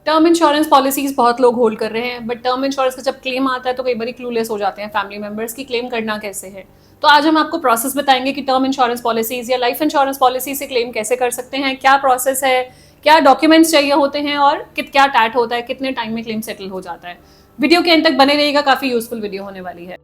Term insurance policies बहुत लोग hold कर रहे हैं, बट टर्म इंश्योरेंस का जब क्लेम आता है तो कई बार क्लूलेस हो जाते हैं फैमिली मेंबर्स की क्लेम करना कैसे है। तो आज हम आपको प्रोसेस बताएंगे कि टर्म इंश्योरेंस पॉलिसीज या लाइफ इंश्योरेंस पॉलिसी से क्लेम कैसे कर सकते हैं, क्या प्रोसेस है, क्या डॉक्यूमेंट्स चाहिए होते हैं और क्या टैट होता है, कितने टाइम में क्लेम सेटल हो जाता है। वीडियो के एंड तक बने रहिएगा, काफी यूजफुल वीडियो होने वाली है।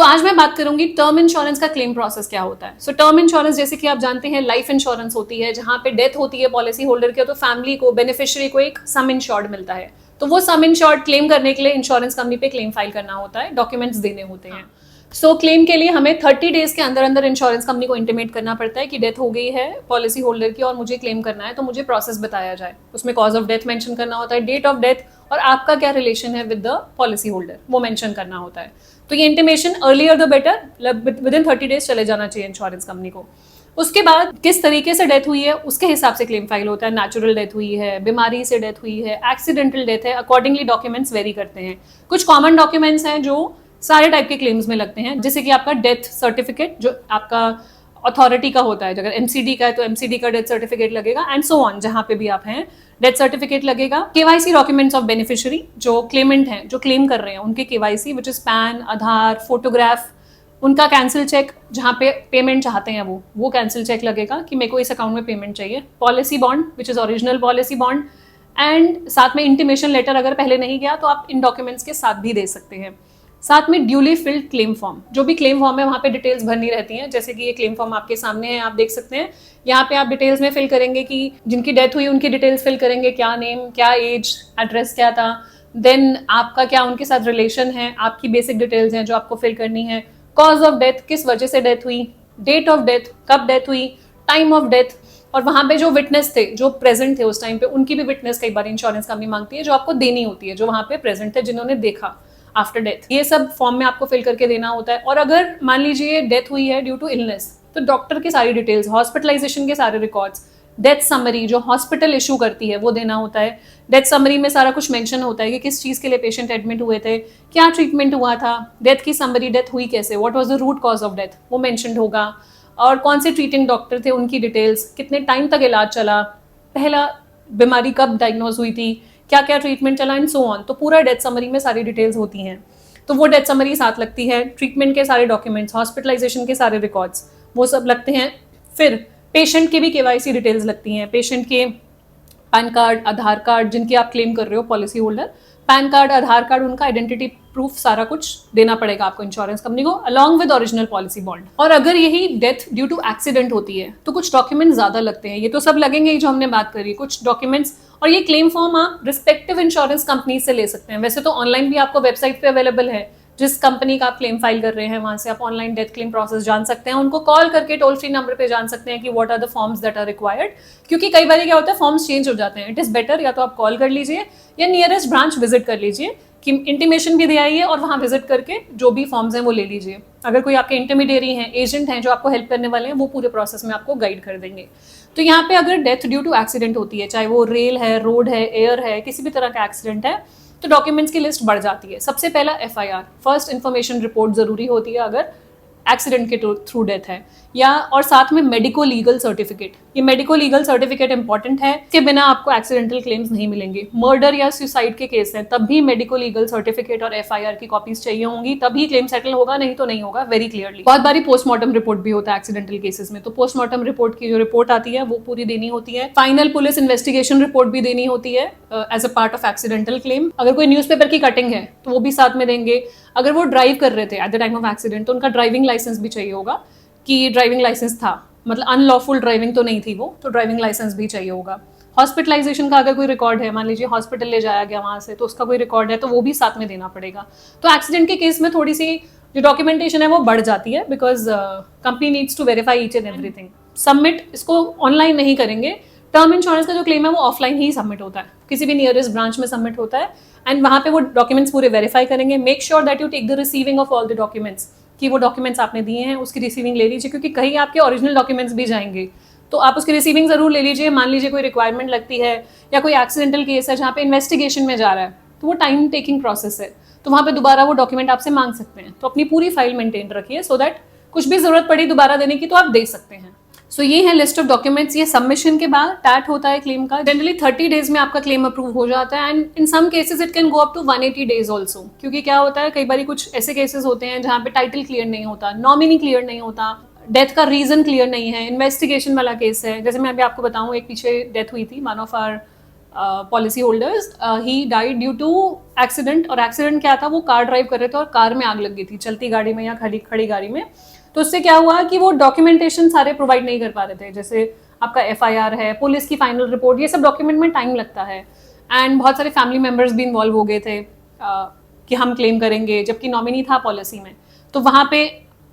आज मैं बात करूंगी टर्म इंश्योरेंस का क्लेम प्रोसेस क्या होता है। टर्म इंश्योरेंस जैसे कि आप जानते हैं लाइफ इंश्योरेंस होती है, जहां पे डेथ होती है पॉलिसी होल्डर की, तो फैमिली को, बेनिफिशियरी को एक सम इंश्योर्ड मिलता है। तो वो सम इंश्योर्ड क्लेम करने के लिए इंश्योरेंस कंपनी पे क्लेम फाइल करना होता है, डॉक्यूमेंट्स देने होते हैं। क्लेम के लिए हमें 30 डेज के अंदर अंदर इंश्योरेंस कंपनी को इंटीमेट करना पड़ता है कि डेथ हो गई है पॉलिसी होल्डर की और मुझे क्लेम करना है, तो मुझे प्रोसेस बताया जाए। उसमें कॉज ऑफ डेथ मेंशन करना होता है, डेट ऑफ डेथ और आपका क्या रिलेशन है विद द पॉलिसी होल्डर वो मेंशन करना होता है। तो ये intimation earlier the better, with in 30 days चले जाना चाहिए इंश्योरेंस कंपनी को। उसके बाद किस तरीके से डेथ हुई है उसके हिसाब से क्लेम फाइल होता है। नेचुरल डेथ हुई है, बीमारी से डेथ हुई है, एक्सीडेंटल डेथ है, अकॉर्डिंगली डॉक्यूमेंट्स वेरी करते हैं। कुछ कॉमन डॉक्यूमेंट्स हैं जो सारे टाइप के क्लेम्स में लगते हैं, जैसे कि आपका डेथ सर्टिफिकेट जो आपका अथॉरिटी का होता है, अगर एमसीडी का है तो एमसीडी का डेथ सर्टिफिकेट लगेगा, एंड सो ऑन, जहां पे भी आप हैं डेथ सर्टिफिकेट लगेगा। केवाईसी डॉक्यूमेंट्स ऑफ बेनिफिशियरी, जो क्लेमेंट हैं, जो क्लेम कर रहे हैं, उनके KYC which is pan, Aadhaar, photograph, उनका कैंसिल चेक, जहां पे पेमेंट चाहते हैं वो कैंसिल चेक लगेगा कि मेरे को इस अकाउंट में पेमेंट चाहिए। Policy bond which is original policy bond, and साथ में इंटीमेशन लेटर अगर पहले नहीं गया तो आप इन डॉक्यूमेंट्स के साथ भी दे सकते हैं। साथ में ड्यूली फिल्ड क्लेम फॉर्म, जो भी क्लेम फॉर्म है वहाँ पे डिटेल्स भरनी रहती हैं, जैसे कि ये क्लेम फॉर्म आपके सामने है, आप देख सकते हैं। यहाँ पे आप डिटेल्स में फिल करेंगे कि जिनकी डेथ हुई उनकी डिटेल्स फिल करेंगे, क्या नेम, क्या एज, एड्रेस क्या था, देन आपका क्या उनके साथ रिलेशन है, आपकी बेसिक डिटेल्स हैं जो आपको फिल करनी है, कॉज ऑफ डेथ, किस वजह से डेथ हुई, डेट ऑफ डेथ, कब डेथ हुई, टाइम ऑफ डेथ, और वहाँ पे जो विटनेस थे, जो प्रेजेंट थे उस टाइम पे, उनकी भी विटनेस कई बार इंश्योरेंस कंपनी मांगती है, जो आपको देनी होती है, जो वहाँ पे प्रेजेंट थे, जिन्होंने देखा आफ्टर डेथ। ये सब फॉर्म में आपको फिल करके देना होता है। और अगर मान लीजिए डेथ हुई है ड्यू टू इलनेस, तो डॉक्टर की सारी डिटेल्स, हॉस्पिटलाइजेशन के सारे रिकॉर्ड्स, डेथ समरी जो हॉस्पिटल इशू करती है वो देना होता है। डेथ समरी में सारा कुछ मेंशन होता है कि किस चीज़ के लिए पेशेंट एडमिट हुए थे, क्या ट्रीटमेंट हुआ था, डेथ की समरी, डेथ हुई कैसे, what was the root cause of death, वो मेंशन होगा, और कौन से ट्रीटिंग डॉक्टर थे उनकी डिटेल्स, कितने टाइम तक इलाज चला, पहला बीमारी कब डायग्नोज हुई थी, क्या क्या ट्रीटमेंट चला, एंड सो ऑन। तो पूरा डेथ समरी में सारी डिटेल्स होती हैं, तो वो डेथ समरी साथ लगती है। ट्रीटमेंट के सारे डॉक्यूमेंट्स, हॉस्पिटलाइजेशन के सारे रिकॉर्ड्स, वो सब लगते हैं। फिर पेशेंट की भी केवाईसी डिटेल्स लगती हैं, पेशेंट के पैन कार्ड, आधार कार्ड, जिनकी आप क्लेम कर रहे हो पॉलिसी होल्डर, पैन कार्ड, आधार कार्ड, उनका आइडेंटिटी प्रूफ, सारा कुछ देना पड़ेगा आपको इंश्योरेंस कंपनी को, along with original policy bond. और अगर यही डेथ ड्यू टू एक्सीडेंट होती है तो कुछ डॉक्यूमेंट्स ज्यादा लगते हैं, ये तो सब लगेंगे ही जो हमने बात करी, कुछ डॉक्यूमेंट्स। और ये क्लेम फॉर्म आप रिस्पेक्टिव इंश्योरेंस कंपनी से ले सकते हैं। वैसे तो ऑनलाइन भी आपको वेबसाइट पे अवेलेबल है, जिस कंपनी का आप क्लेम फाइल कर रहे हैं वहां से आप ऑनलाइन डेथ क्लेम प्रोसेस जान सकते हैं, उनको कॉल करके टोल फ्री नंबर पे जान सकते हैं कि what are the forms that are required. क्योंकि कई बार क्या होता है, फॉर्म्स चेंज हो जाते हैं। इट इज बेटर या तो आप कॉल कर लीजिए या नियरेस्ट ब्रांच विजिट कर लीजिए, कि इंटीमेशन भी दे आइए और वहां विजिट करके जो भी फॉर्म्स हैं वो ले लीजिए। अगर कोई आपके इंटरमीडियरी हैं, एजेंट हैं जो आपको हेल्प करने वाले हैं, वो पूरे प्रोसेस में आपको गाइड कर देंगे। तो यहाँ पे अगर डेथ ड्यू टू एक्सीडेंट होती है, चाहे वो रेल है, रोड है, एयर है, किसी भी तरह का एक्सीडेंट है, तो डॉक्यूमेंट्स की लिस्ट बढ़ जाती है। सबसे पहला एफआईआर, फर्स्ट इन्फॉर्मेशन रिपोर्ट जरूरी होती है अगर एक्सीडेंट के थ्रू डेथ है, या और साथ में मेडिको लीगल सर्टिफिकेट। ये मेडिको लीगल सर्टिफिकेट इंपॉर्टेंट है, इसके बिना आपको एक्सीडेंटल क्लेम्स नहीं मिलेंगे। मर्डर या सुसाइड के केस हैं तब भी मेडिको लीगल सर्टिफिकेट और एफआईआर की कॉपीज चाहिए होंगी, तभी क्लेम सेटल होगा, नहीं तो नहीं होगा, वेरी क्लियरली। बहुत बारी पोस्टमार्टम रिपोर्ट भी होता है एक्सीडेंटल केसेस में, तो पोस्टमार्टम रिपोर्ट की जो रिपोर्ट आती है वो पूरी देनी होती है। फाइनल पुलिस इन्वेस्टिगेशन रिपोर्ट भी देनी होती है as a part of accidental claim. अगर कोई न्यूज़पेपर की कटिंग है तो वो भी साथ में देंगे। अगर वो ड्राइव कर रहे थे at the time of accident तो उनका ड्राइविंग लाइसेंस भी चाहिए होगा, कि ड्राइविंग लाइसेंस था, मतलब अनलॉफुल ड्राइविंग तो नहीं थी वो, तो ड्राइविंग लाइसेंस भी चाहिए होगा। हॉस्पिटलाइजेशन का अगर कोई रिकॉर्ड है, मान लीजिए हॉस्पिटल ले जाया गया वहां से, तो उसका कोई रिकॉर्ड है तो वो भी साथ में देना पड़ेगा। तो एक्सीडेंट के केस में थोड़ी सी जो डॉक्यूमेंटेशन है वो बढ़ जाती है, because company needs to verify each and everything. Submit इसको ऑनलाइन नहीं करेंगे, टर्म इंश्योरेंस का जो क्लेम है वो ऑफलाइन ही सबमिट होता है, किसी भी नियरेस्ट ब्रांच में सबमिट होता है, एंड वहां पे वो डॉक्यूमेंट्स पूरे वेरीफाई करेंगे। Make sure that you take the receiving of all the documents, कि वो डॉक्यूमेंट्स आपने दिए हैं उसकी रिसीविंग ले लीजिए, क्योंकि कहीं आपके ओरिजिनल डॉक्यूमेंट्स भी जाएंगे, तो आप उसकी रिसीविंग जरूर ले लीजिए। मान लीजिए कोई रिक्वायरमेंट लगती है या कोई एक्सीडेंटल केस है जहाँ पे इन्वेस्टिगेशन में जा रहा है, तो वो टाइम टेकिंग प्रोसेस है, तो वहाँ पे दोबारा वो डॉक्यूमेंट आपसे मांग सकते हैं। तो अपनी पूरी फाइल मेंटेन रखिए, सो दैट कुछ भी जरूरत पड़ी दोबारा देने की तो आप दे सकते हैं। सो ये है लिस्ट ऑफ डॉक्यूमेंट्स। ये सबमिशन के बाद टैट होता है क्लेम का। जनरली 30 डेज में आपका क्लेम अप्रूव हो जाता है and in some cases it can go up to 180 days also. क्योंकि क्या होता है, कई बार कुछ ऐसे केसेस होते हैं जहाँ पे टाइटल क्लियर नहीं होता, नॉमिनी क्लियर नहीं होता, डेथ का रीजन क्लियर नहीं है, इन्वेस्टिगेशन वाला केस है। जैसे मैं अभी आपको बताऊँ, एक पीछे डेथ हुई थी, one of our policy holders, he died due to accident. और एक्सीडेंट क्या था, वो कार ड्राइव कर रहे थे और कार में आग लग गई थी, चलती गाड़ी में या खड़ी गाड़ी में। तो उससे क्या हुआ कि वो डॉक्यूमेंटेशन सारे प्रोवाइड नहीं कर पा रहे थे, जैसे आपका एफआईआर है, पुलिस की फाइनल रिपोर्ट, ये सब डॉक्यूमेंट में टाइम लगता है। एंड बहुत सारे फैमिली मेम्बर्स भी इन्वॉल्व हो गए थे कि हम क्लेम करेंगे, जबकि नॉमिनी था पॉलिसी में। तो वहाँ पे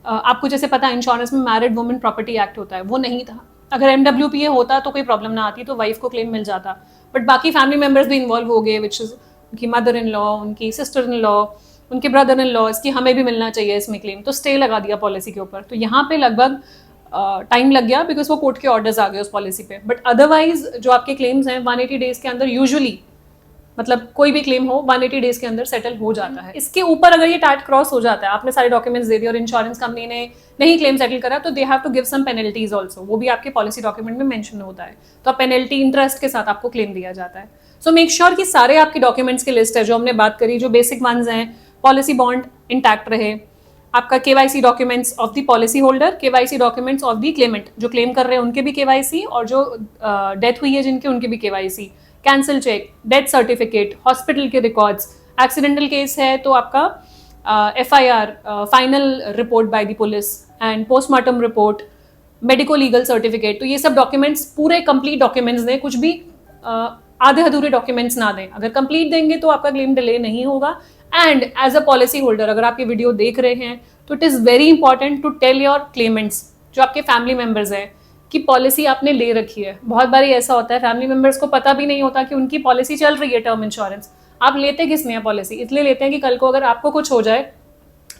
आपको जैसे पता है इंश्योरेंस में मैरिड वुमेन प्रॉपर्टी एक्ट होता है, वो नहीं था। अगर MWPA होता तो कोई प्रॉब्लम ना आती, तो वाइफ को क्लेम मिल जाता। बट बाकी फैमिली मेम्बर्स भी इन्वॉल्व हो गए, विच इज उनकी मदर इन लॉ, उनकी सिस्टर इन लॉ, उनके ब्रदर इन लॉ, इसकी हमें भी मिलना चाहिए इसमें क्लेम। तो स्टे लगा दिया पॉलिसी के ऊपर। तो यहाँ पे लगभग टाइम लग गया बिकॉज वो कोर्ट के ऑर्डर्स आ गए उस पॉलिसी पे। बट अदरवाइज जो आपके क्लेम्स हैं 180 डेज के अंदर यूजुअली, मतलब कोई भी क्लेम हो 180 डेज के अंदर सेटल हो जाता है। इसके ऊपर अगर ये टैट क्रॉस हो जाता है, आपने सारे डॉक्यूमेंट्स दे दिए और इंश्योरेंस कंपनी ने नहीं क्लेम सेटल करा, तो they have to give some penalties also. वो भी आपके पॉलिसी डॉक्यूमेंट में मेंशन होता है। तो पेनल्टी इंटरेस्ट के साथ आपको क्लेम दिया जाता है। सो मेक श्योर कि सारे आपके डॉक्यूमेंट्स की लिस्ट है जो हमने बात करी, जो बेसिक वंस हैं, पॉलिसी बॉन्ड इंटैक्ट रहे, आपका KYC documents of the policy holder, KYC documents of the Clement, जो क्लेम कर रहे हैं उनके भी KYC, और जो डेथ हुई है जिनके, उनके भी KYC, cancel cheque, death certificate, hospital के रिकॉर्ड्स, एक्सीडेंटल केस है तो आपका FIR, final report by the police, and postmortem report, medico legal certificate. तो ये सब डॉक्यूमेंट्स पूरे कंप्लीट डॉक्यूमेंट्स दें, कुछ भी आधे अधूरे डॉक्यूमेंट्स ना दें। अगर कंप्लीट देंगे तो आपका क्लेम डिले नहीं होगा। And as a policy holder अगर आप ये वीडियो देख रहे हैं तो it is very important to tell your claimants, जो आपके फैमिली मेम्बर्स हैं, कि पॉलिसी आपने ले रखी है। बहुत बार ऐसा होता है फैमिली मेम्बर्स को पता भी नहीं होता कि उनकी पॉलिसी चल रही है टर्म इंश्योरेंस। आप लेते किस लिए पॉलिसी? इसलिए लेते हैं कि कल को अगर आपको कुछ हो जाए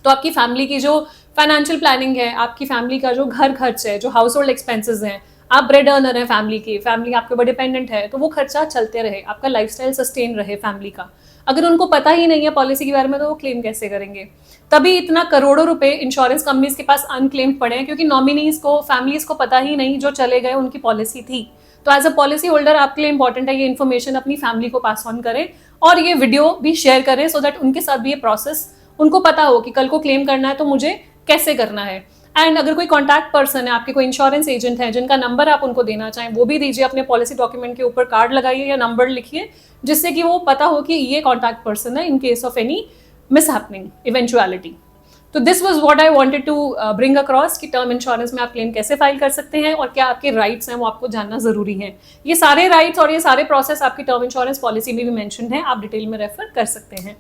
तो आपकी फैमिली की जो फाइनेंशियल प्लानिंग है, आपकी फैमिली का जो घर खर्च है, जो हाउस होल्ड एक्सपेंसेस हैं, आप ब्रेड अर्नर है फैमिली की, फैमिली आपके ऊपर डिपेंडेंट है, तो वो खर्चा चलते रहे, आपका लाइफस्टाइल सस्टेन रहे फैमिली का। अगर उनको पता ही नहीं है पॉलिसी के बारे में तो वो क्लेम कैसे करेंगे? तभी इतना करोड़ों रुपए इंश्योरेंस कंपनीज के पास अनक्लेम्ड पड़े हैं, क्योंकि नॉमिनीज को, फैमिलीज को पता ही नहीं जो चले गए उनकी पॉलिसी थी। तो एज अ पॉलिसी होल्डर आपके लिए इंपॉर्टेंट है ये इन्फॉर्मेशन अपनी फैमिली को पास ऑन करें और ये वीडियो भी शेयर करें, सो दैट उनके साथ भी ये प्रोसेस उनको पता हो कि कल को क्लेम करना है तो मुझे कैसे करना है। एंड अगर कोई कॉन्टैक्ट पर्सन है, आपके कोई इंश्योरेंस एजेंट है जिनका नंबर आप उनको देना चाहें, वो भी दीजिए। अपने पॉलिसी डॉक्यूमेंट के ऊपर कार्ड लगाइए या नंबर लिखिए, जिससे कि वो पता हो कि ये कॉन्टैक्ट पर्सन है in case of any mishappening eventuality. तो this was what I wanted to bring across कि टर्म इंश्योरेंस में आप क्लेम कैसे फाइल कर सकते हैं और क्या आपके राइट्स हैं वो आपको जानना जरूरी है। ये सारे राइट्स और ये सारे प्रोसेस आपकी टर्म इंश्योरेंस पॉलिसी में भी मेंशन्ड है, आप डिटेल में रेफर कर सकते हैं।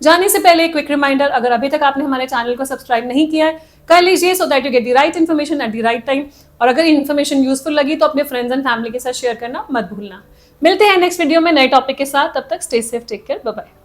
जाने से पहले क्विक रिमाइंडर, अगर अभी तक आपने हमारे चैनल को सब्सक्राइब नहीं किया है कर लीजिए, so that you get the right information at the right time. और अगर इन्फॉर्मेशन यूजफुल लगी तो अपने फ्रेंड्स एंड फैमिली के साथ शेयर करना मत भूलना। मिलते हैं नेक्स्ट वीडियो में नए टॉपिक के साथ, तब तक stay safe, take care, bye bye.